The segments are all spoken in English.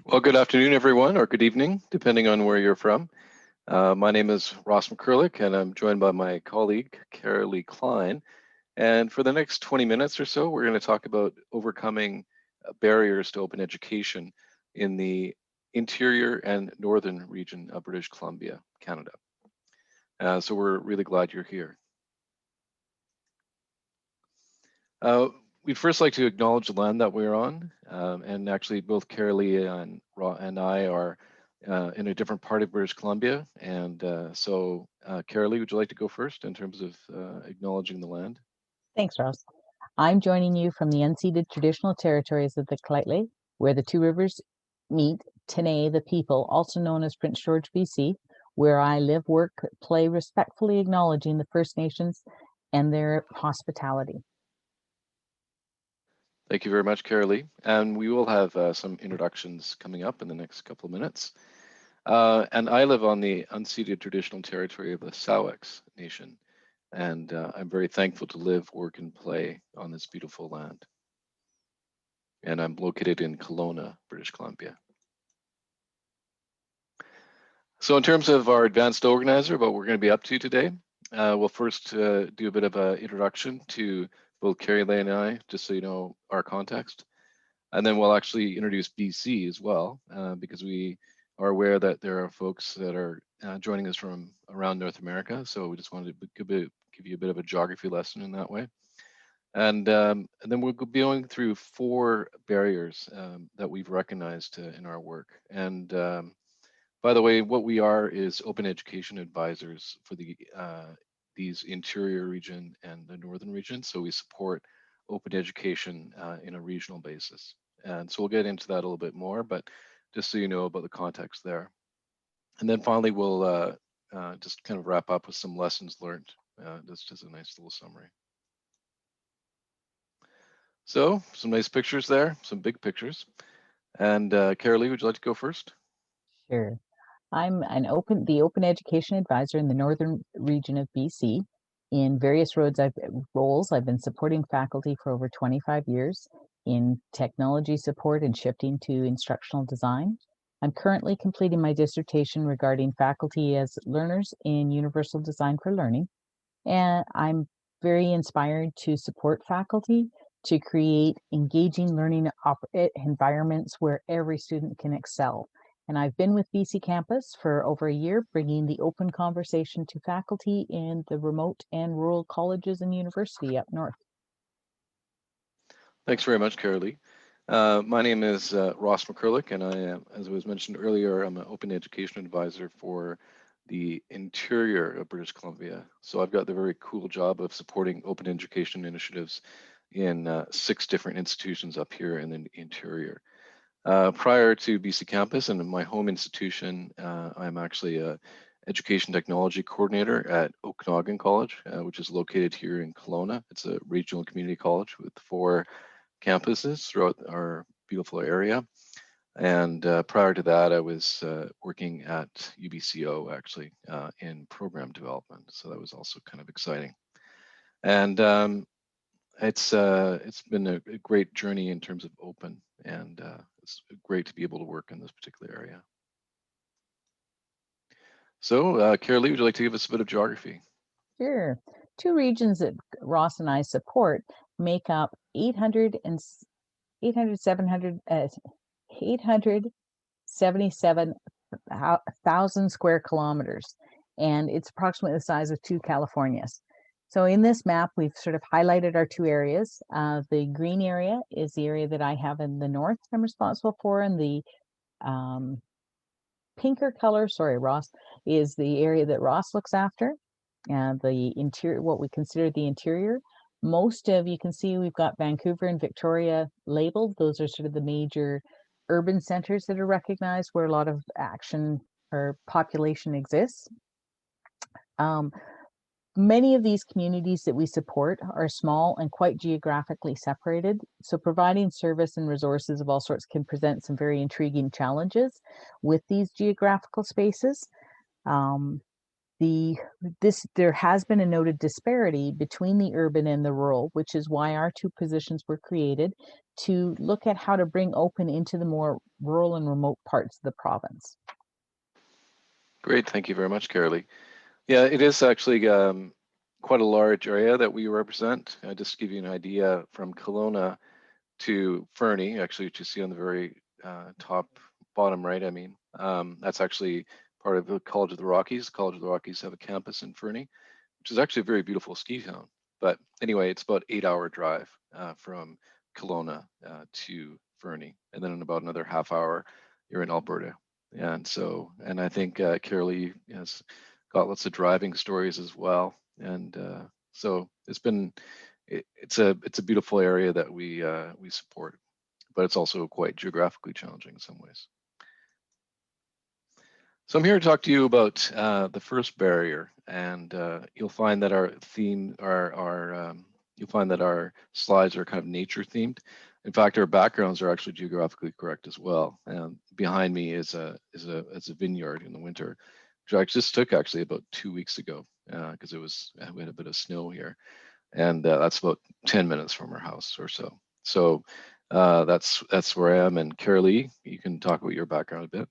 Well, good afternoon, everyone, or good evening, depending on where you're from. My name is Ross McCurlick, and I'm joined by my colleague, Carolee Klein. And for the next 20 minutes or so, we're going to talk about overcoming barriers to open education in the interior and northern region of British Columbia, Canada. So we're really glad you're here. We'd first like to acknowledge the land that we're on, and actually both Carolee and I are in a different part of British Columbia, and so Carolee, would you like to go first in terms of acknowledging the land? Thanks, Ross. I'm joining you from the unceded traditional territories of the Lheidli, where the two rivers meet, Tene, the people, also known as Prince George, BC, where I live, work, play, respectfully acknowledging the First Nations and their hospitality. Thank you very much, Carolee. And we will have some introductions coming up in the next couple of minutes. And I live on the unceded traditional territory of the Sawex Nation. And I'm very thankful to live, work, and play on this beautiful land. And I'm located in Kelowna, British Columbia. So in terms of our advanced organizer, what we're going to be up to today, we'll first do a bit of an introduction to both Carolee and I, just so you know our context. And then we'll actually introduce BC as well, because we are aware that there are folks that are joining us from around North America. So we just wanted to give you a bit of a geography lesson in that way. And then we'll be going through 4 barriers that we've recognized in our work. And by the way, what we are is open education advisors for these interior region and the northern region. So we support open education in a regional basis. And so we'll get into that a little bit more, but just so you know about the context there. And then finally, we'll just kind of wrap up with some lessons learned, just as a nice little summary. So some nice pictures there, some big pictures. And Carolee, would you like to go first? Sure. I'm the open education advisor in the northern region of BC. In various roles, I've been supporting faculty for over 25 years in technology support and shifting to instructional design. I'm currently completing my dissertation regarding faculty as learners in universal design for learning. And I'm very inspired to support faculty to create engaging learning environments where every student can excel. And I've been with BC Campus for over a year, bringing the open conversation to faculty in the remote and rural colleges and university up north. Thanks very much, Carolee. My name is Ross McCurlick, and I am, as was mentioned earlier, I'm an open education advisor for the interior of British Columbia. So I've got the very cool job of supporting open education initiatives in 6 different institutions up here in the interior. Prior to BC Campus and in my home institution, I'm actually a education technology coordinator at Okanagan College, which is located here in Kelowna. It's a regional community college with 4 campuses throughout our beautiful area. And prior to that, I was working at UBCO actually in program development. So that was also kind of exciting. And it's been a great journey in terms of open, and it's great to be able to work in this particular area. So Carolee, would you like to give us a bit of geography? Sure. 2 regions that Ross and I support make up 877,000 square kilometers, and it's approximately the size of 2 Californias. So in this map, we've sort of highlighted our 2 areas. The green area is the area that I have in the north I'm responsible for, and the pinker color, sorry, Ross, is the area that Ross looks after. The interior, what we consider the interior. Most of, you can see we've got Vancouver and Victoria labeled. Those are sort of the major urban centers that are recognized where a lot of action or population exists. Many of these communities that we support are small and quite geographically separated. So providing service and resources of all sorts can present some very intriguing challenges with these geographical spaces. The there has been a noted disparity between the urban and the rural, which is why our two positions were created to look at how to bring open into the more rural and remote parts of the province. Great, thank you very much, Carolee. Yeah, it is actually quite a large area that we represent. Just to give you an idea, from Kelowna to Fernie, actually, which you see on the very bottom right, that's actually part of the College of the Rockies. The College of the Rockies have a campus in Fernie, which is actually a very beautiful ski town. But anyway, it's about 8-hour drive from Kelowna to Fernie, and then in about another half hour, you're in Alberta. And I think Carolee has got lots of driving stories as well. And so it's a beautiful area that we support, but it's also quite geographically challenging in some ways. So I'm here to talk to you about the first barrier, and you'll find that our theme, you'll find that our slides are kind of nature themed. In fact, our backgrounds are actually geographically correct as well. And behind me is a vineyard in the winter, which I just took actually about 2 weeks ago because we had a bit of snow here, and that's about 10 minutes from our house or so. So that's where I am. And Carolee, you can talk about your background a bit.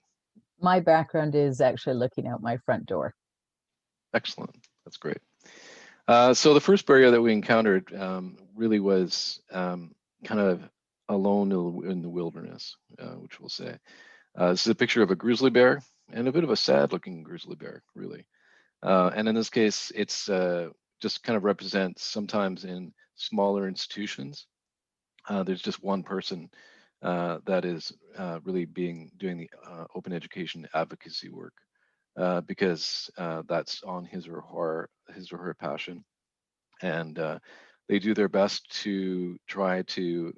My background is actually looking out my front door. Excellent. That's great. So the first barrier that we encountered really was kind of alone in the wilderness, which we'll say. This is a picture of a grizzly bear, and a bit of a sad-looking grizzly bear, really. And in this case, it's just kind of represents sometimes in smaller institutions, there's just one person that is really doing the open education advocacy work because that's on his or her passion, and they do their best to try to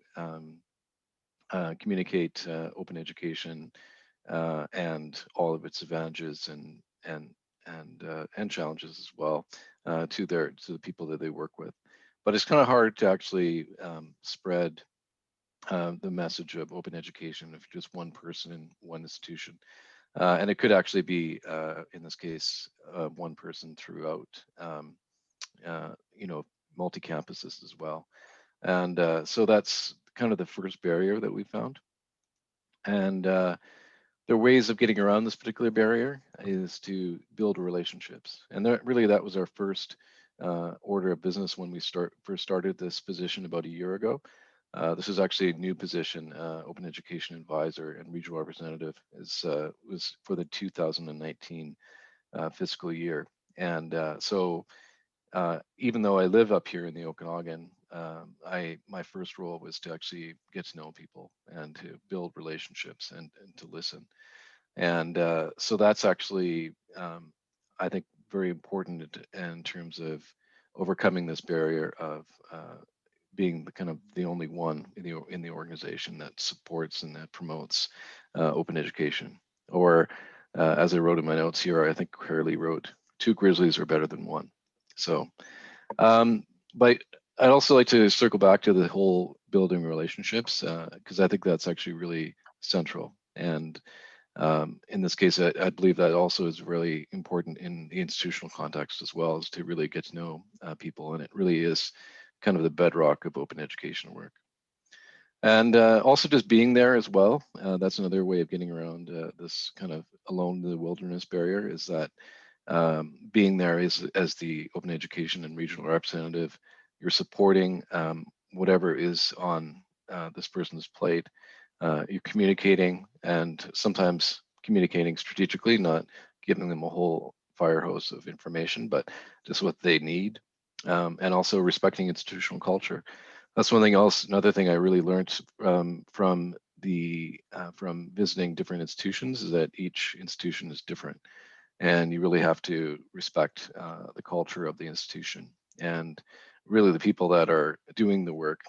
communicate open education and all of its advantages and challenges as well to the people that they work with. But it's kind of hard to actually spread the message of open education if just one person in one institution. And it could actually be, in this case, one person throughout, multi-campuses as well. And so that's kind of the first barrier that we found. And there are ways of getting around this particular barrier is to build relationships. And that was our first order of business when we first started this position about a year ago. This is actually a new position, Open Education Advisor and Regional Representative, was for the 2019 fiscal year. And so even though I live up here in the Okanagan, my first role was to actually get to know people and to build relationships and to listen. And so that's actually, I think, very important in terms of overcoming this barrier of being the only one in the organization that supports and that promotes open education. Or as I wrote in my notes here, I think Carolee wrote, 2 grizzlies are better than 1. So, but I'd also like to circle back to the whole building relationships because I think that's actually really central. And in this case, I believe that also is really important in the institutional context as well, is to really get to know people. And it really is kind of the bedrock of open education work. And also just being there as well. That's another way of getting around this kind of alone in the wilderness barrier, is that being there as the open education and regional representative, you're supporting whatever is on this person's plate. You're communicating, and sometimes communicating strategically, not giving them a whole fire hose of information, but just what they need. And also respecting institutional culture. That's another thing I really learned from visiting different institutions, is that each institution is different, and you really have to respect the culture of the institution. And really the people that are doing the work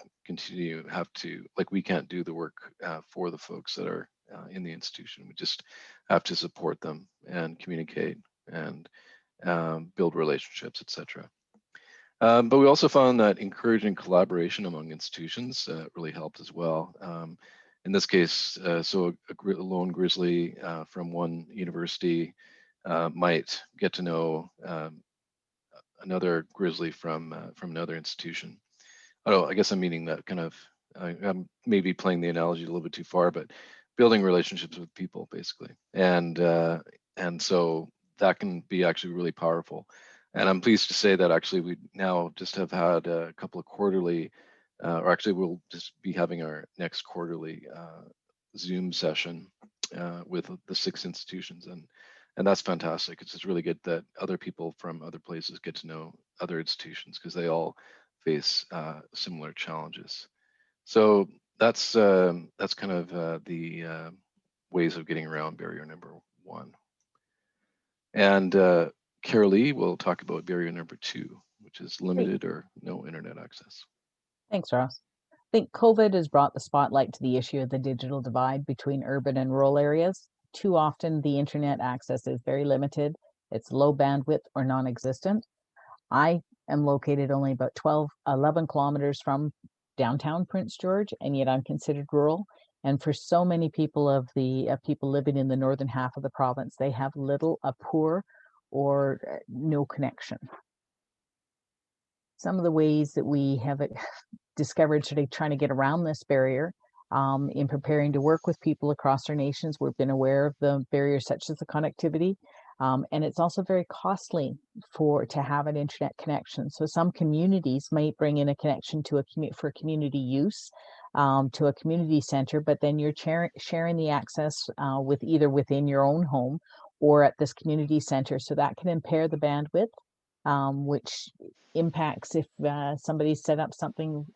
we can't do the work for the folks that are in the institution. We just have to support them and communicate and build relationships, etc. But we also found that encouraging collaboration among institutions really helped as well. In this case, so a lone grizzly from one university might get to know another Grizzly from another institution. Oh, I guess I'm meaning that kind of, I'm maybe playing the analogy a little bit too far, but building relationships with people basically. And so that can be actually really powerful. And I'm pleased to say that actually we now just have had a couple of quarterly, or actually we'll just be having our next quarterly Zoom session with the 6 institutions. And that's fantastic. It's just really good that other people from other places get to know other institutions because they all face similar challenges. So that's kind of the ways of getting around barrier number 1. And Carol Lee will talk about barrier number 2, which is limited or no internet access. Thanks, Ross. I think COVID has brought the spotlight to the issue of the digital divide between urban and rural areas. Too often, the internet access is very limited. It's low bandwidth or non-existent. I am located only about 11 kilometers from downtown Prince George, and yet I'm considered rural. And for so many people of the people living in the northern half of the province, they have little, poor, or no connection. Some of the ways that we have discovered sort of trying to get around this barrier in preparing to work with people across our nations, we've been aware of the barriers such as the connectivity. And it's also very costly to have an internet connection. So some communities might bring in a connection to for community use to a community center, but then you're sharing the access with either within your own home or at this community center. So that can impair the bandwidth, which impacts if somebody's set up something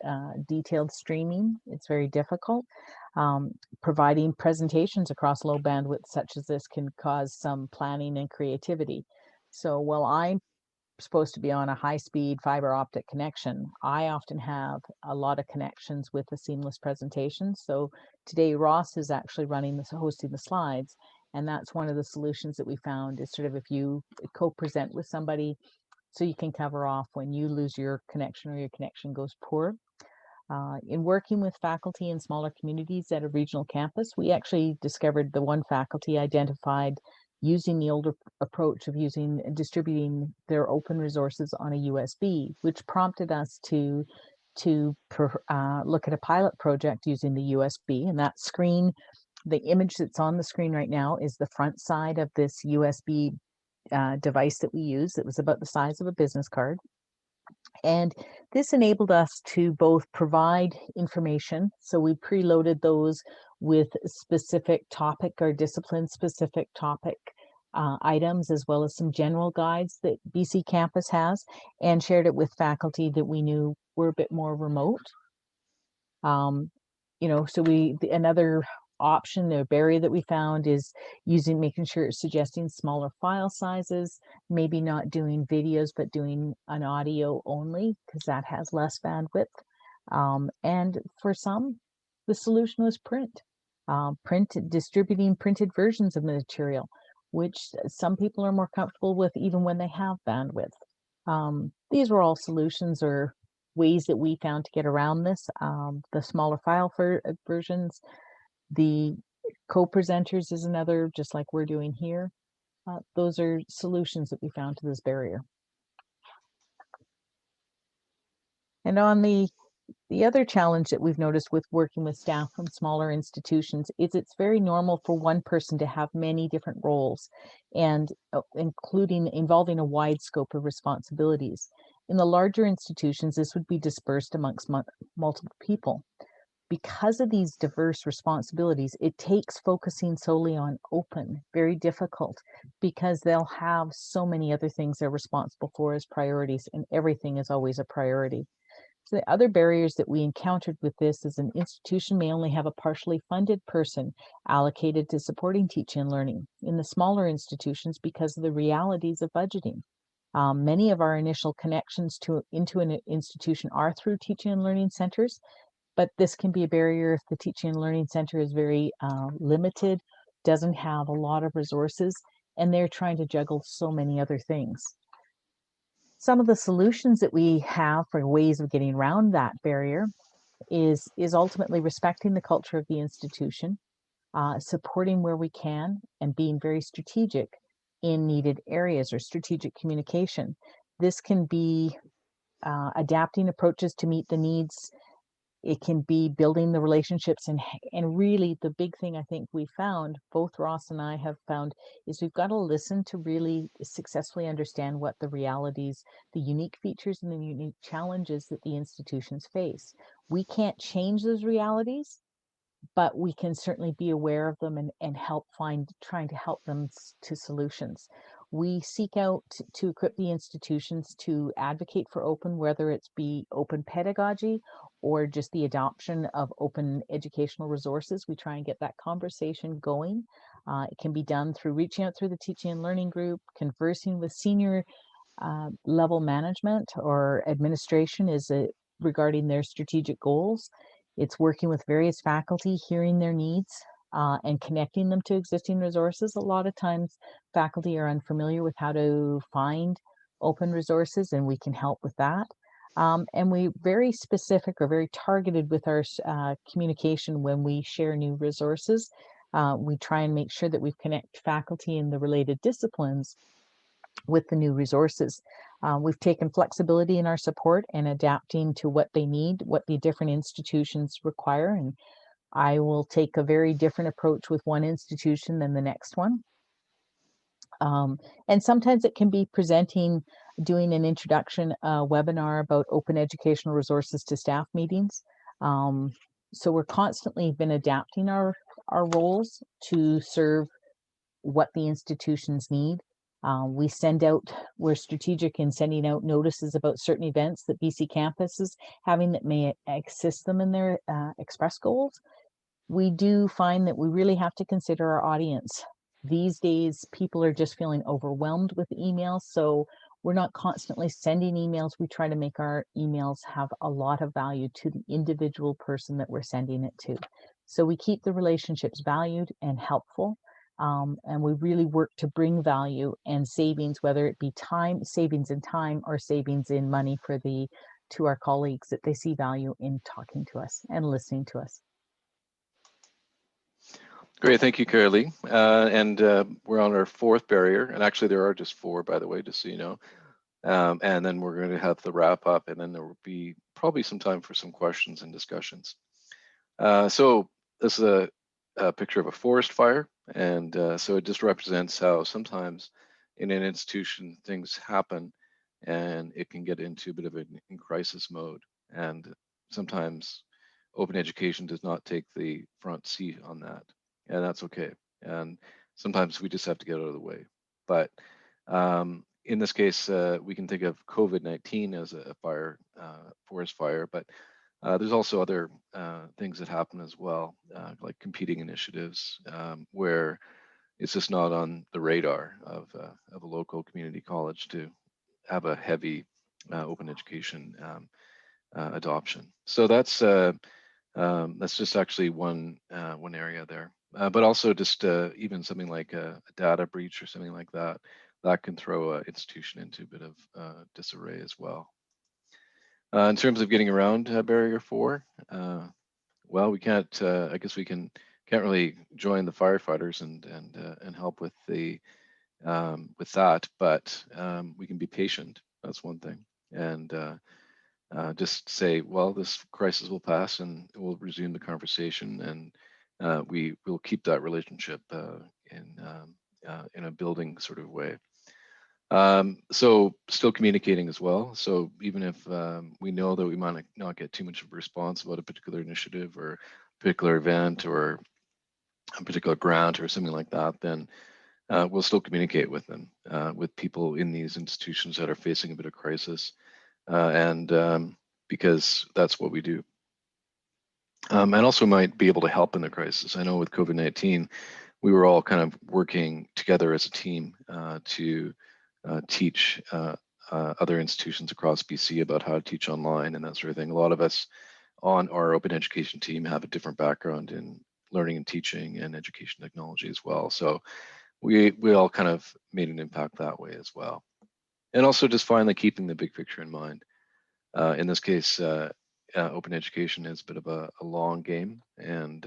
detailed streaming. It's very difficult. Providing presentations across low bandwidth such as this can cause some planning and creativity. So while I'm supposed to be on a high-speed fiber optic connection, I often have a lot of connections with the seamless presentation. So today Ross is actually hosting the slides, and that's one of the solutions that we found is sort of if you co-present with somebody, so you can cover off when you lose your connection or your connection goes poor. In working with faculty in smaller communities at a regional campus, we actually discovered the one faculty identified using the older approach of distributing their open resources on a USB, which prompted us to look at a pilot project using the USB. And that screen, the image that's on the screen right now is the front side of this USB device that we use. It was about the size of a business card. And this enabled us to both provide information. So we preloaded those with specific topic or discipline specific topic items, as well as some general guides that BC Campus has, and shared it with faculty that we knew were a bit more remote. So another option or barrier that we found is making sure it's suggesting smaller file sizes, maybe not doing videos, but doing an audio only because that has less bandwidth. And for some, the solution was distributing printed versions of the material, which some people are more comfortable with even when they have bandwidth. These were all solutions or ways that we found to get around this. The smaller file versions, the co-presenters is another, just like we're doing here. Those are solutions that we found to this barrier. And on the other challenge that we've noticed with working with staff from smaller institutions is it's very normal for one person to have many different roles and involving a wide scope of responsibilities. In the larger institutions, this would be dispersed amongst multiple people. Because of these diverse responsibilities, it takes focusing solely on open very difficult because they'll have so many other things they're responsible for as priorities, and everything is always a priority. So the other barriers that we encountered with this is an institution may only have a partially funded person allocated to supporting teaching and learning. In the smaller institutions, because of the realities of budgeting, many of our initial connections into an institution are through teaching and learning centers, but this can be a barrier if the teaching and learning center is very limited, doesn't have a lot of resources, and they're trying to juggle so many other things. Some of the solutions that we have for ways of getting around that barrier is ultimately respecting the culture of the institution, supporting where we can, and being very strategic in needed areas or strategic communication. This can be adapting approaches to meet the needs. It can be building the relationships, and really the big thing I think we found, both Ross and I have found, is we've got to listen to really successfully understand what the realities, the unique features and the unique challenges that the institutions face. We can't change those realities, but we can certainly be aware of them and help trying to help them to solutions. We seek out to equip the institutions to advocate for open, whether it's be open pedagogy or just the adoption of open educational resources. We try and get that conversation going. It can be done through reaching out through the teaching and learning group, conversing with senior level management or administration regarding their strategic goals. It's working with various faculty, hearing their needs, and connecting them to existing resources. A lot of times faculty are unfamiliar with how to find open resources, and we can help with that. And we very specific or very targeted with our communication when we share new resources. We try and make sure that we connect faculty in the related disciplines with the new resources. We've taken flexibility in our support and adapting to what they need, what the different institutions require. And I will take a very different approach with one institution than the next one. And sometimes it can be doing an introduction webinar about open educational resources to staff meetings. So we're constantly been adapting our roles to serve what the institutions need. We're strategic in sending out notices about certain events that BC Campus is having that may assist them in their express goals. We do find that we really have to consider our audience. These days, people are just feeling overwhelmed with emails, so we're not constantly sending emails. We try to make our emails have a lot of value to the individual person that we're sending it to. So we keep the relationships valued and helpful. And we really work to bring value and savings, whether it be savings in time or savings in money to our colleagues, that they see value in talking to us and listening to us. Great, thank you, Carolee. And we're on our fourth barrier, and actually there are just four, by the way, just so you know. And then we're going to have the wrap up, and then there will be probably some time for some questions and discussions. So this is a picture of a forest fire, and so it just represents how sometimes in an institution things happen and it can get into a bit of in crisis mode, and sometimes open education does not take the front seat on that, and that's okay. And sometimes we just have to get out of the way. But in this case, we can think of COVID-19 as a fire, forest fire, but there's also other things that happen as well, like competing initiatives, where it's just not on the radar of a local community college to have a heavy open education adoption. So that's just actually one area there. But also just even something like a data breach or something like that, that can throw an institution into a bit of disarray as well. In terms of getting around barrier 4, well, we can't. I guess we can't really join the firefighters and help with that, but we can be patient. That's one thing, and just say, well, this crisis will pass, and we'll resume the conversation, and we will keep that relationship in a building sort of way. So still communicating as well. So even if we know that we might not get too much of a response about a particular initiative or a particular event or a particular grant or something like that, then we'll still communicate with them, with people in these institutions that are facing a bit of crisis, and because that's what we do. And also might be able to help in the crisis. I know with COVID-19, we were all kind of working together as a team to teach other institutions across BC about how to teach online and that sort of thing. A lot of us on our open education team have a different background in learning and teaching and education technology as well. So we all kind of made an impact that way as well. And also just finally keeping the big picture in mind. In this case, open education is a bit of a long game, and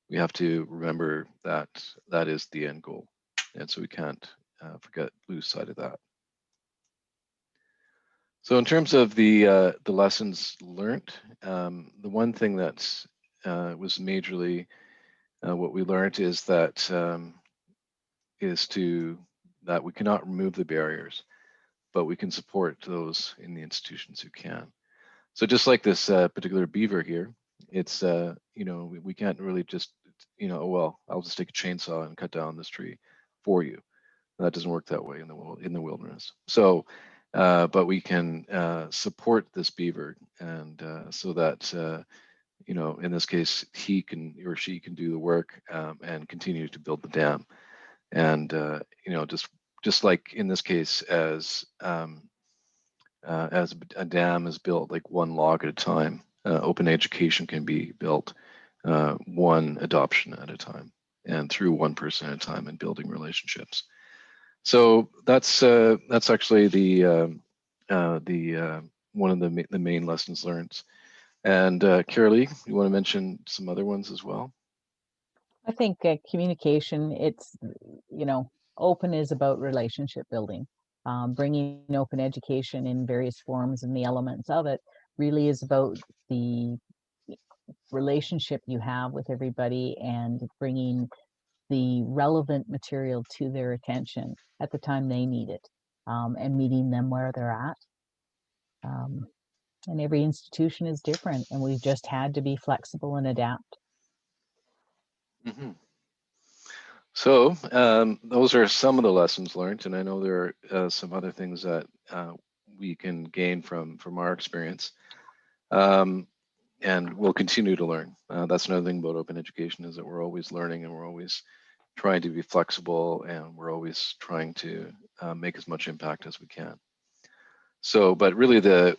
we have to remember that that is the end goal. And so we can't forget lose sight of that. So in terms of the lessons learned, the one thing that was majorly what we learned is that that we cannot remove the barriers, but we can support those in the institutions who can. So just like this particular beaver here, it's we can't really just oh well, I'll just take a chainsaw and cut down this tree for you. That doesn't work that way in the wilderness. So, but we can support this beaver, and so that in this case, he can or she can do the work and continue to build the dam, and just like in this case, as a dam is built like one log at a time, open education can be built one adoption at a time and through one person at a time and building relationships. So that's actually the one of the main lessons learned. And Carolee, you want to mention some other ones as well? I think communication, it's, open is about relationship building. Bringing open education in various forms and the elements of it really is about the relationship you have with everybody and bringing the relevant material to their attention at the time they need it, and meeting them where they're at. And every institution is different, and we've just had to be flexible and adapt. Mm-hmm. So those are some of the lessons learned, and I know there are some other things that we can gain from our experience, and we'll continue to learn. That's another thing about open education, is that we're always learning and we're always trying to be flexible, and we're always trying to make as much impact as we can. So, but really the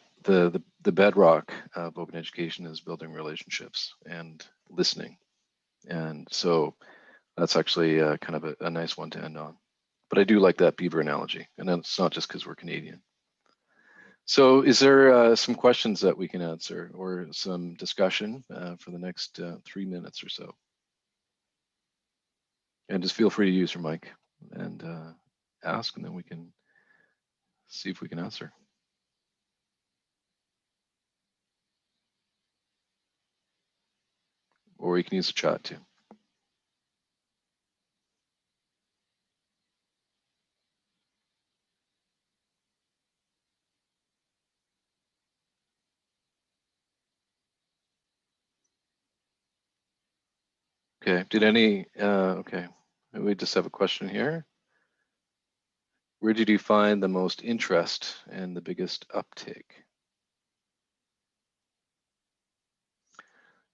bedrock of open education is building relationships and listening, and so that's actually kind of a nice one to end on. But I do like that beaver analogy, and it's not just because we're Canadian. So is there some questions that we can answer or some discussion for the next 3 minutes or so? And just feel free to use your mic and ask, and then we can see if we can answer. Or you can use the chat too. Okay, okay, we just have a question here. Where did you find the most interest and the biggest uptake?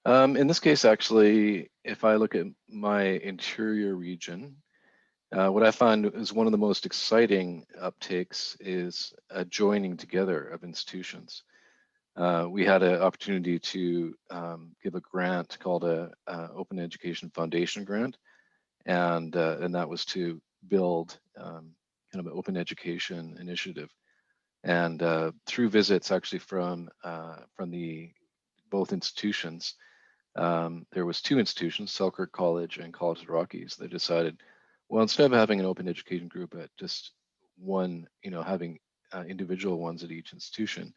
In this case, actually, if I look at my interior region, what I found is one of the most exciting uptakes is a joining together of institutions. We had an opportunity to give a grant called a Open Education Foundation grant, and that was to build kind of an open education initiative. And through visits actually from the both institutions, there was two institutions, Selkirk College and College of the Rockies, that decided, well, instead of having an open education group at just one, having individual ones at each institution,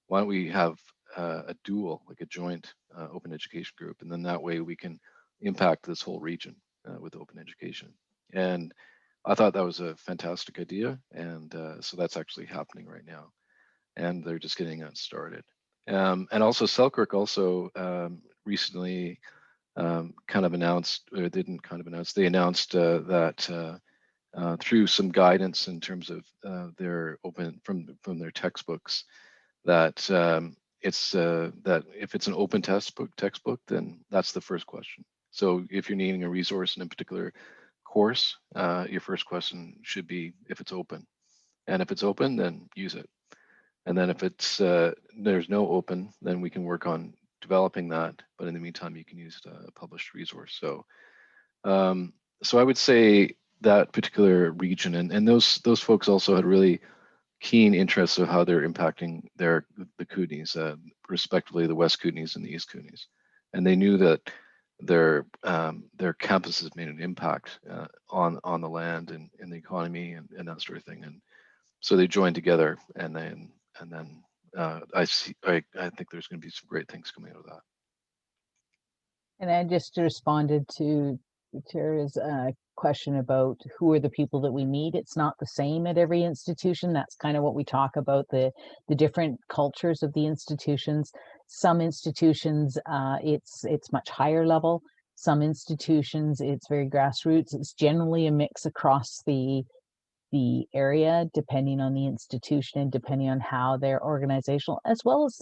why don't we have a dual, like a joint open education group, and then that way we can impact this whole region with open education. And I thought that was a fantastic idea, and so that's actually happening right now, and they're just getting that started. And also Selkirk also recently kind of announced, or they didn't kind of announce, they announced that through some guidance in terms of their open from their textbooks, that it's that if it's an open textbook, then that's the first question. So if you're needing a resource in a particular course, your first question should be if it's open, and if it's open, then use it. And then if it's there's no open, then we can work on developing that. But in the meantime, you can use a published resource. So so I would say that particular region, and those folks also had really keen interest of how they're impacting the Kootenays, respectively the West Kootenays and the East Kootenays. And they knew that their campus has made an impact on the land and in the economy and that sort of thing. And so they joined together, and then I think there's going to be some great things coming out of that. And I just responded to Tara's question about who are the people that we meet. It's not the same at every institution. That's kind of what we talk about, the different cultures of the institutions. Some institutions, it's much higher level. Some institutions, it's very grassroots. It's generally a mix across the area, depending on the institution and depending on how their organizational as well as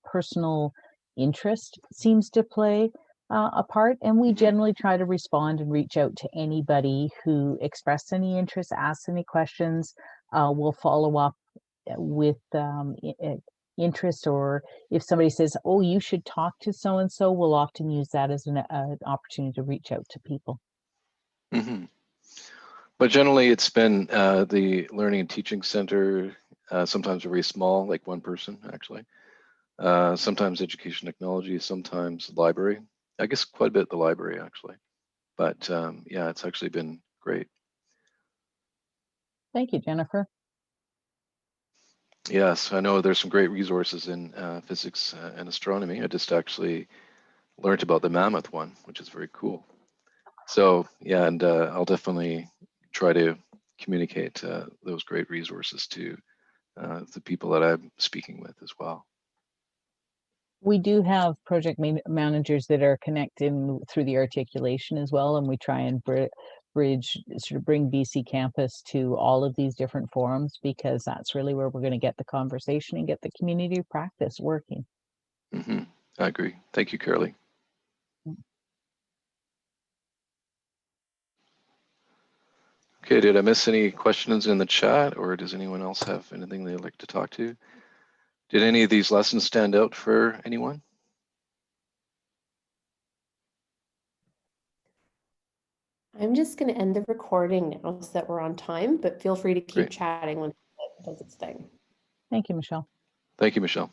personal interest seems to play a part. And we generally try to respond and reach out to anybody who expressed any interest, asks any questions. We'll follow up with interest, or if somebody says, oh, you should talk to so and so, we'll often use that as an opportunity to reach out to people. Mm-hmm. But generally, it's been the Learning and Teaching Center, sometimes very small, like one person actually. Sometimes Education Technology, sometimes library. I guess quite a bit the library actually. But yeah, it's actually been great. Thank you, Jennifer. Yes, I know there's some great resources in physics and astronomy. I just actually learned about the Mammoth one, which is very cool. So yeah, and I'll definitely try to communicate those great resources to the people that I'm speaking with as well. We do have project managers that are connecting through the articulation as well, and we try and bridge, sort of bring BC Campus to all of these different forums, because that's really where we're going to get the conversation and get the community practice working. Mm-hmm. I agree. Thank you, Carolee. Okay, did I miss any questions in the chat, or does anyone else have anything they'd like to talk to? Did any of these lessons stand out for anyone? I'm just going to end the recording now so that we're on time, but feel free to keep chatting when it does its thing. Thank you, Michelle. Thank you, Michelle.